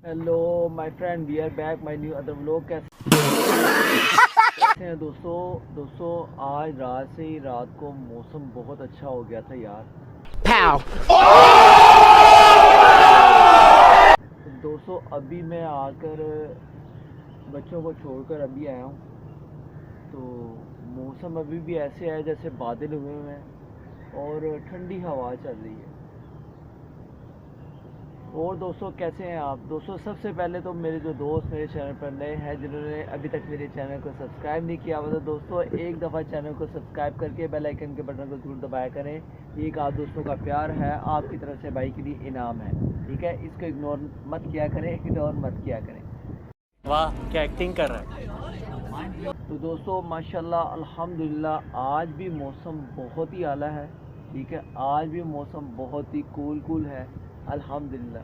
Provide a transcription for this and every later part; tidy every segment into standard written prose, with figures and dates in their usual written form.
Hello my friend, we are back my new other vlog. कैसे हैं दोस्तों आज रात से ही रात को मौसम बहुत अच्छा हो गया था यार। तो दोस्तों अभी मैं आकर बच्चों को छोड़कर अभी आया हूँ। तो मौसम अभी भी ऐसे है जैसे बादल हुए हुए हैं और ठंडी हवा चल रही है। और दोस्तों कैसे हैं आप दोस्तों? सबसे पहले तो मेरे जो दोस्त मेरे चैनल पर नए हैं, जिन्होंने अभी तक मेरे चैनल को सब्सक्राइब नहीं किया हुआ, तो दोस्तों एक दफ़ा चैनल को सब्सक्राइब करके बेल आइकन के बटन को जरूर दबाया करें। ये एक आप दोस्तों का प्यार है, आपकी तरफ से भाई के लिए इनाम है, ठीक है? इसको इग्नोर मत किया करें, इग्नोर मत किया करें। वाह क्या एक्टिंग कर रहा है। तो दोस्तों माशाल्लाह अल्हम्दुलिल्लाह आज भी मौसम बहुत ही आला है, ठीक है? आज भी मौसम बहुत ही कूल है अल्हम्दुलिल्लाह।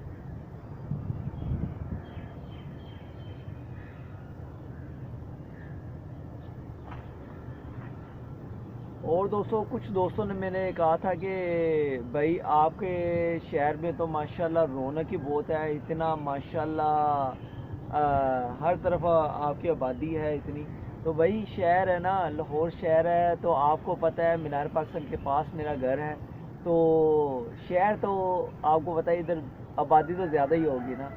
और दोस्तों कुछ दोस्तों ने मैंने कहा था कि भाई आपके शहर में तो माशाल्लाह रौनक ही बहुत है, इतना माशाल्लाह हर तरफ आपकी आबादी है इतनी। तो वही शहर है ना, लाहौर शहर है, तो आपको पता है मीनार पाकिस्तान के पास मेरा घर है। तो शहर तो आपको पता है इधर आबादी तो ज़्यादा ही होगी ना।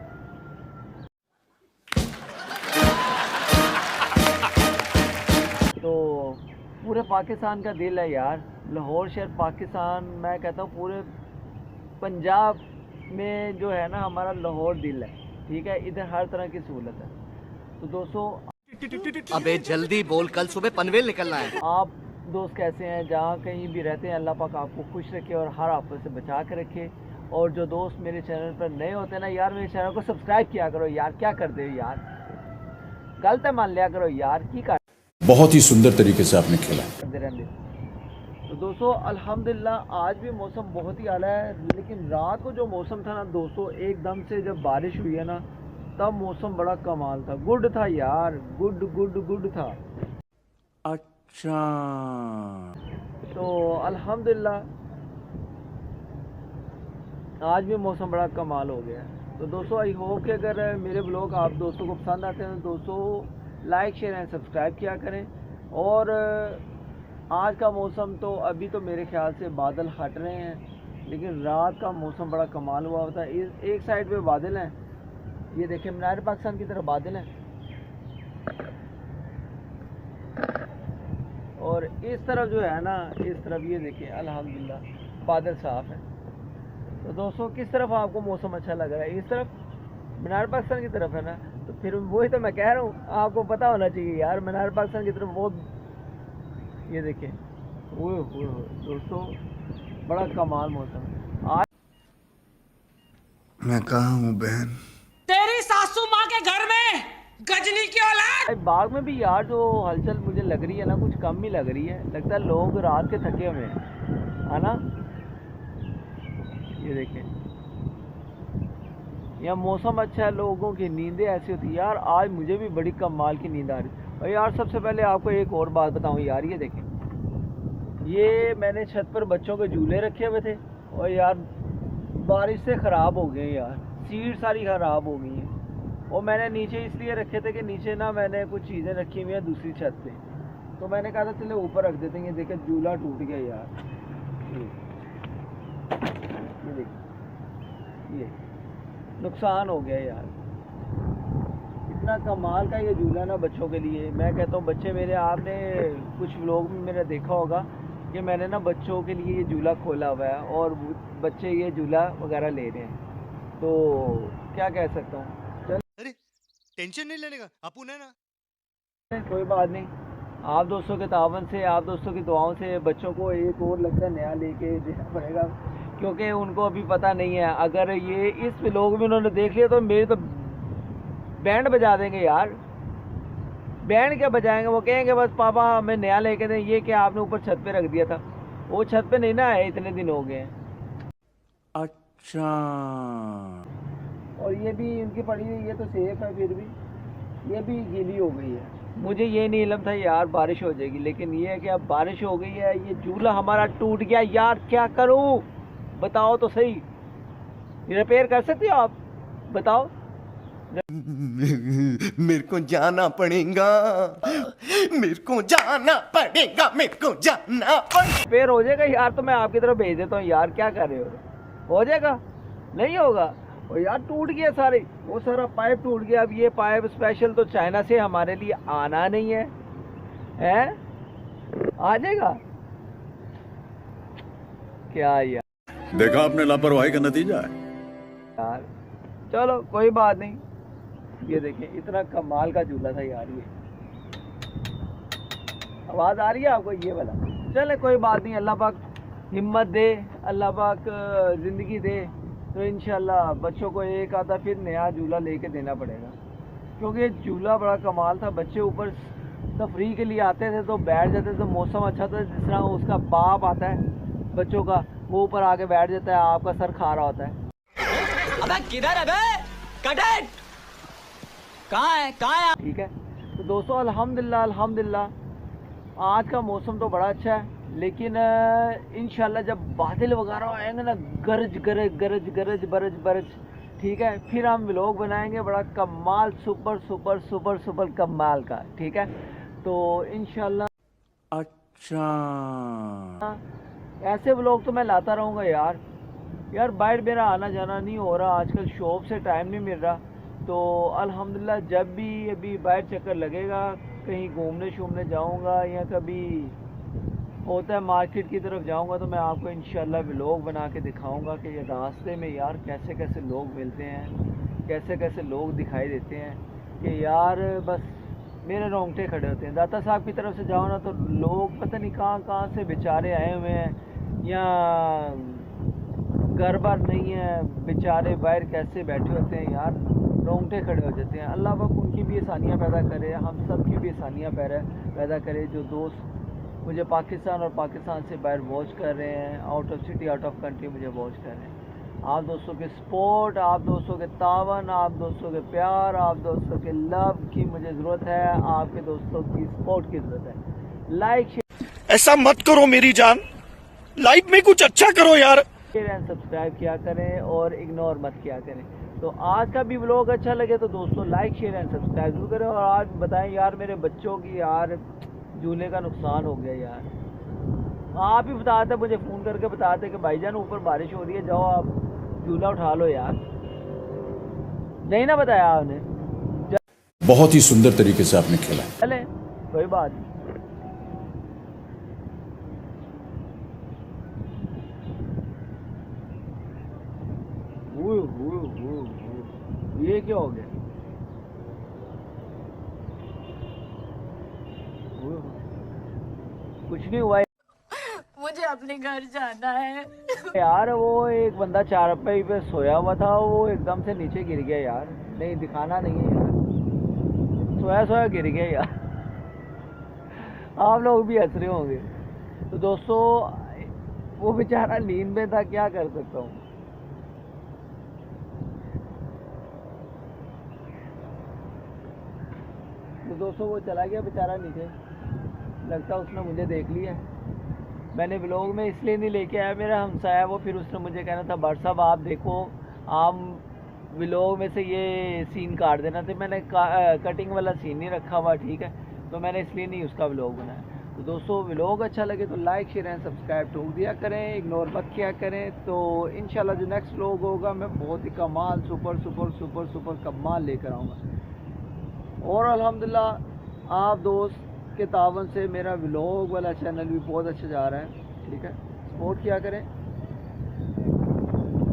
तो पूरे पाकिस्तान का दिल है यार लाहौर शहर। पाकिस्तान मैं कहता हूँ पूरे पंजाब में जो है ना हमारा लाहौर दिल है, ठीक है? इधर हर तरह की सहूलत है। तो दोस्तों अबे जल्दी बोल, कल सुबह पनवेल निकलना है। आप दोस्त कैसे हैं? जहाँ कहीं भी रहते हैं अल्लाह पाक आपको खुश रखे और हर आफत से बचा के रखे। और जो दोस्त मेरे चैनल पर नए होते हैं ना यार, मेरे चैनल को सब्सक्राइब किया करो यार। क्या करते हो यार? गलत मान लिया करो यार। की कर बहुत ही सुंदर तरीके से आपने खेला। तो दोस्तों अल्हम्दुलिल्लाह आज भी मौसम बहुत ही आला है, लेकिन रात को जो मौसम था ना दोस्तों, एकदम से जब बारिश हुई है ना तब मौसम बड़ा कमाल था, गुड था यार, गुड था। अच्छा तो अल्हम्दुलिल्लाह आज भी मौसम बड़ा कमाल हो गया है। तो दोस्तों आई होप कि अगर मेरे ब्लॉग आप दोस्तों को पसंद आते हैं तो दोस्तों लाइक शेयर एंड सब्सक्राइब किया करें। और आज का मौसम तो अभी तो मेरे ख्याल से बादल हट रहे हैं, लेकिन रात का मौसम बड़ा कमाल हुआ होता है। एक साइड पे बादल हैं, ये देखें मीनार पाकिस्तान की तरफ बादल हैं, और इस तरफ जो है ना, इस तरफ ये देखें अल्हम्दुलिल्लाह बादल साफ़ है। तो दोस्तों किस तरफ आपको मौसम अच्छा लग रहा है? इस तरफ मीनार पाकिस्तान की तरफ है ना, तो फिर वही तो मैं कह रहा हूँ, आपको पता होना चाहिए यार मीनार पाकिस्तान की तरफ वो ये देखें। वो दोस्तों बड़ा कमाल मौसम है आज। मैं कहाँ हूँ बहन? तेरी सासू माँ के घर में गजनी की औलाद। बाग में भी यार जो हलचल मुझे लग रही है ना, कुछ कम ही लग रही है। लगता है लोग रात के थके हुए हैं, है ना? ये देखें यहाँ मौसम अच्छा है, लोगों की नींदें ऐसी होती है यार। आज मुझे भी बड़ी कमाल की नींद आ रही। और यार सबसे पहले आपको एक और बात बताऊं यार, ये देखें, ये मैंने छत पर बच्चों के झूले रखे हुए थे और यार बारिश से ख़राब हो गए यार, सीट सारी ख़राब हो गई हैं। और मैंने नीचे इसलिए रखे थे कि नीचे ना मैंने कुछ चीज़ें रखी हुई हैं दूसरी छत पे, तो मैंने कहा था चले ऊपर रख देते हैं। ये देखें झूला टूट गया यार, ये देखिए, ये नुकसान हो गया यार। इतना कमाल का ये झूला ना बच्चों के लिए। मैं कहता हूँ बच्चे मेरे, आपने कुछ लोग में मैंने देखा होगा कि मैंने ना बच्चों के लिए ये झूला खोला हुआ है और बच्चे ये झूला वगैरह ले रहे हैं। तो क्या कह सकता हूँ, चल अरे टेंशन नहीं लेने का, अपुन है ना। कोई बात नहीं। आप दोस्तों के तावन से, आप दोस्तों की दुआओं से बच्चों को एक और लगता है नया लेके देना पड़ेगा, क्योंकि उनको अभी पता नहीं है। अगर ये इस व्लॉग में उन्होंने देख लिया तो मेरे तो बैंड बजा देंगे यार। बैंड क्या बजाएंगे, वो कहेंगे बस पापा हमें नया लेके दें। ये क्या आपने ऊपर छत पे रख दिया था? वो छत पे नहीं ना है, इतने दिन हो गए हैं। अच्छा और ये भी इनकी पड़ी हुई, ये तो सेफ है, फिर भी ये भी गीली हो गई है। मुझे ये नहीं इल्म था यार बारिश हो जाएगी, लेकिन ये है कि अब बारिश हो गई है, ये झूला हमारा टूट गया यार। क्या करूं बताओ तो सही? रिपेयर कर सकते हो आप? बताओ। मेरे को जाना पड़ेगा, मेरे को जाना पड़ेगा, मेरे को जाना पड़ेगा। फिर हो जाएगा यार, तो मैं आपकी तरफ भेज देता हूँ यार, क्या कर रहे हो जाएगा? नहीं होगा। और यार टूट गया सारे, वो सारा पाइप टूट गया। अब ये पाइप स्पेशल तो चाइना से हमारे लिए आना नहीं है, हैं? आ जाएगा क्या यार? देखा आपने लापरवाही का नतीजा है। यार चलो कोई बात नहीं। ये देखिए इतना कमाल का झूला था यार। ये आवाज़ आ रही है आपको? ये वाला। चले कोई बात नहीं, अल्लाह पाक हिम्मत दे, अल्लाह पाक ज़िंदगी दे, तो इंशाल्लाह बच्चों को एक आधा फिर नया झूला लेके देना पड़ेगा, क्योंकि ये झूला बड़ा कमाल था। बच्चे ऊपर तफरी के लिए आते थे तो बैठ जाते थे, मौसम अच्छा था। जिस तरह उसका बाप आता है बच्चों का, वो ऊपर आके बैठ जाता है, आपका सर खा रहा होता है। अबे किधर है बे? कटेट कहाँ है? ठीक है तो दोस्तों अल्हम्दुलिल्लाह आज का मौसम तो बड़ा अच्छा है, लेकिन इंशाल्लाह जब बादल वगैरह आएंगे ना, गरज गरज गरज गरज बरज बरज, ठीक है, फिर हम व्लॉग बनाएंगे बड़ा कमाल, सुपर सुपर सुपर सुपर कमाल का। ठीक है तो इंशाल्लाह अच्छा, ऐसे व्लॉग तो मैं लाता रहूँगा यार। बाहर मेरा आना जाना नहीं हो रहा आजकल, शॉप से टाइम नहीं मिल रहा, तो अल्हम्दुलिल्लाह जब भी अभी बाहर चक्कर लगेगा, कहीं घूमने शूमने जाऊंगा या कभी होता है मार्केट की तरफ जाऊंगा, तो मैं आपको इंशाल्लाह व्लॉग बना के दिखाऊंगा कि ये रास्ते में यार कैसे कैसे लोग मिलते हैं, कैसे कैसे लोग दिखाई देते हैं कि यार बस मेरे रोंगटे खड़े होते हैं। दाता साहब की तरफ से जाओ ना तो लोग पता नहीं कहाँ कहाँ से बेचारे आए हुए हैं, या घर बार नहीं है, बेचारे बाहर कैसे बैठे होते हैं यार, रोंगटे खड़े हो जाते हैं। अल्लाह पाक उनकी भी आसानियाँ पैदा करे, हम सब की भी आसानियाँ पैदा करे। जो दोस्त मुझे पाकिस्तान और पाकिस्तान से बाहर वॉच कर रहे हैं, out of city out of country मुझे वॉच कर रहे हैं, आप दोस्तों के सपोर्ट, आप दोस्तों के तावन, आप दोस्तों के प्यार, आप दोस्तों के लव की मुझे ज़रूरत है, आपके दोस्तों की सपोर्ट की ज़रूरत है। लाइक शेयर ऐसा मत करो मेरी जान, लाइफ में कुछ अच्छा करो यार। एंड सब्सक्राइब किया करें और इग्नोर मत किया करें। तो आज का भी व्लॉग अच्छा लगे तो दोस्तों लाइक शेयर एंड सब्सक्राइब जरूर करें। और आज बताएं यार मेरे बच्चों की यार झूले का नुकसान हो गया यार। आप ही बताते, मुझे फ़ोन करके बताते कि भाईजान ऊपर बारिश हो रही है, जाओ आप झूला उठा लो यार। नहीं ना बताया आपने? बहुत ही सुंदर तरीके से आपने खेला। चले कोई बात नहीं। ये क्या हो गया? कुछ नहीं हुआ मुझे अपने घर जाना है। यार। वो एक बंदा चारपाई पे सोया हुआ था, वो एकदम से नीचे गिर गया यार। नहीं दिखाना नहीं है यार, सोया सोया गिर गया यार। आप लोग भी हंस रहे होंगे। तो दोस्तों वो बेचारा नींद में था, क्या कर सकता हूँ। तो दोस्तों वो चला गया बेचारा नीचे, लगता उसने मुझे देख लिया। मैंने व्लॉग में इसलिए नहीं लेके आया, मेरा हमसाया वो, फिर उसने मुझे कहना था भाट साहब आप देखो, आप व्लॉग में से ये सीन काट देना। तो मैंने कटिंग वाला सीन नहीं रखा हुआ, ठीक है, तो मैंने इसलिए नहीं उसका व्लॉग बनाया। तो दोस्तों व्लॉग अच्छा लगे तो लाइक शेयर एंड सब्सक्राइब ठोक दिया करें, इग्नोर मत किया करें। तो इंशाल्लाह जो नेक्स्ट व्लॉग होगा मैं बहुत ही कमाल सुपर सुपर सुपर सुपर कमाल लेकर आऊँगा। और अल्हम्दुलिल्लाह आप दोस्त के तावन से मेरा व्लॉग वाला चैनल भी बहुत अच्छा जा रहा है, ठीक है, सपोर्ट किया करें।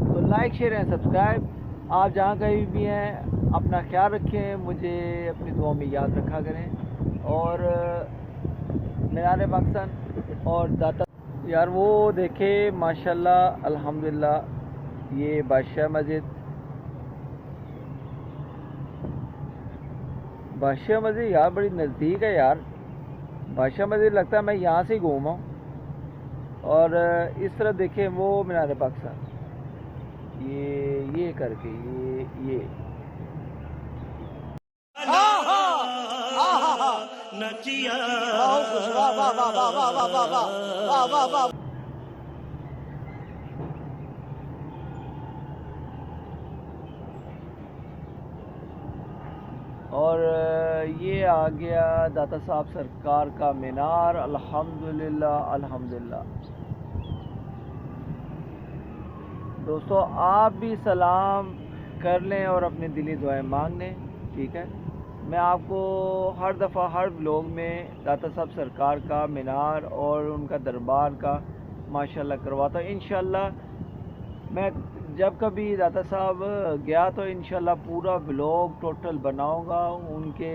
तो लाइक शेयर एंड सब्सक्राइब। आप जहाँ कहीं भी हैं अपना ख्याल रखें, मुझे अपनी दुआ में याद रखा करें। और मीनार पाकिस्तान और दाता यार वो देखे माशाल्लाह अल्हम्दुलिल्लाह, ये बादशाह मस्जिद, बादशाह मस्जिद यार बड़ी नज़दीक है यार। बादशाह मस्जिद लगता है मैं यहाँ से ही घूमा। और इस तरफ देखें वो मीनार पाकिस्तान, ये करके ये और ये आ गया दाता साहब सरकार का मीनार। अल्हम्दुलिल्लाह अल्हम्दुलिल्लाह। दोस्तों आप भी सलाम कर लें और अपनी दिली दुआएं मांग लें, ठीक है। मैं आपको हर दफ़ा हर व्लॉग में दाता साहब सरकार का मीनार और उनका दरबार का माशाल्लाह करवाता हूँ। इंशाल्लाह मैं जब कभी दाता साहब गया तो इंशाल्लाह पूरा व्लॉग टोटल बनाऊंगा उनके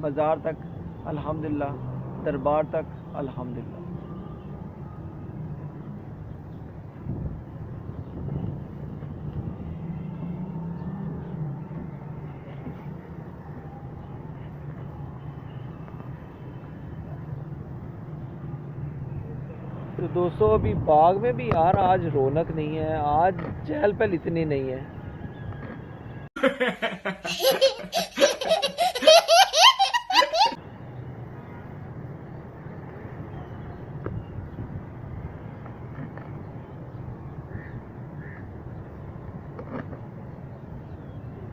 मज़ार तक अल्हम्दुलिल्लाह, दरबार तक अल्हम्दुलिल्लाह। तो दोस्तों अभी बाग में भी यार आज रौनक नहीं है, आज चहल पहल इतनी नहीं है।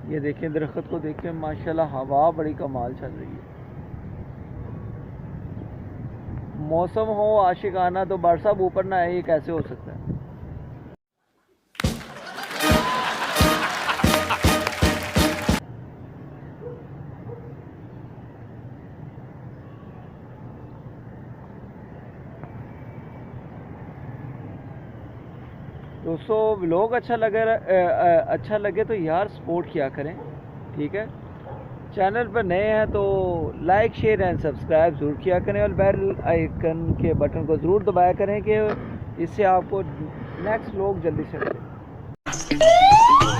ये देखें दरख्त को देखें माशाल्लाह, हवा बड़ी कमाल चल रही है। मौसम हो आशिकाना तो बार साहब ऊपर ना आए, ये कैसे हो सकता है। दोस्तों व्लॉग अच्छा लगे तो यार सपोर्ट किया करें, ठीक है। चैनल पर नए हैं तो लाइक शेयर एंड सब्सक्राइब ज़रूर किया करें और बेल आइकन के बटन को ज़रूर दबाया करें कि इससे आपको नेक्स्ट व्लॉग जल्दी से मिले।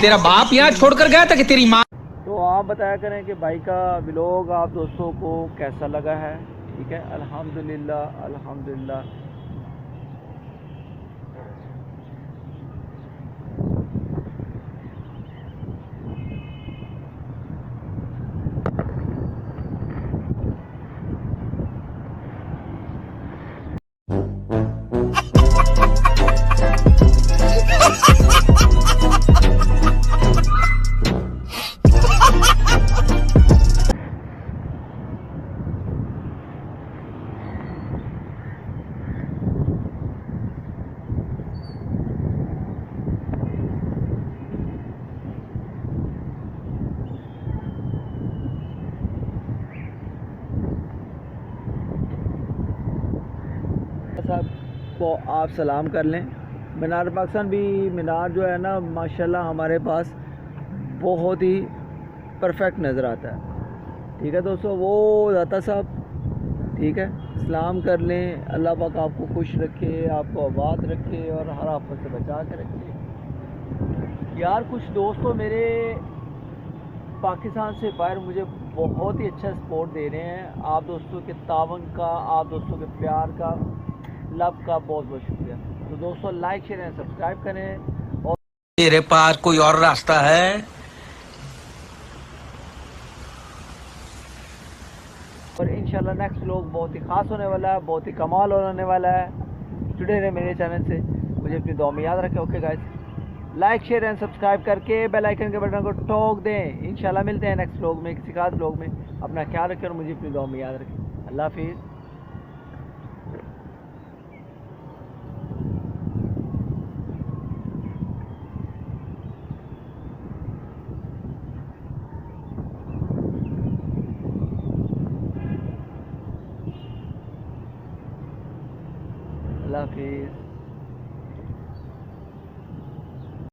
तेरा बाप यहाँ छोड़कर गया था कि तेरी माँ। तो आप बताया करें कि भाई का व्लॉग आप दोस्तों को कैसा लगा है, ठीक है। अल्हम्दुलिल्लाह अल्हम्दुलिल्लाह। साहब को आप सलाम कर लें। मीनार पाकिस्तान भी मीनार जो है ना माशाल्लाह हमारे पास बहुत ही परफेक्ट नज़र आता है, ठीक है दोस्तों। वो दाता साहब, ठीक है, सलाम कर लें। अल्लाह पाक आपको खुश रखे, आपको आबाद रखे और हर आफत से बचा के रखे। यार कुछ दोस्तों मेरे पाकिस्तान से बाहर मुझे बहुत ही अच्छा सपोर्ट दे रहे हैं। आप दोस्तों के तावन का, आप दोस्तों के प्यार का, लव का बहुत बहुत शुक्रिया। तो दोस्तों लाइक शेयर एंड सब्सक्राइब करें। और तेरे पास कोई और रास्ता है? और इंशाल्लाह नेक्स्ट व्लॉग बहुत ही ख़ास होने वाला है, बहुत ही कमाल होने वाला है। जुड़े रहे मेरे चैनल से, मुझे अपनी दुआ में याद रखें। Okay guys, like share and subscribe करके बेल आइकन के बटन को ठोक दें। इंशाल्लाह मिलते हैं नेक्स्ट व्लॉग में, किसी खास व्लॉग में। अपना ख्याल रखें और मुझे अपनी दुआ में याद रखें। अल्लाह हाफिज़। अल्लाह हाफिज़।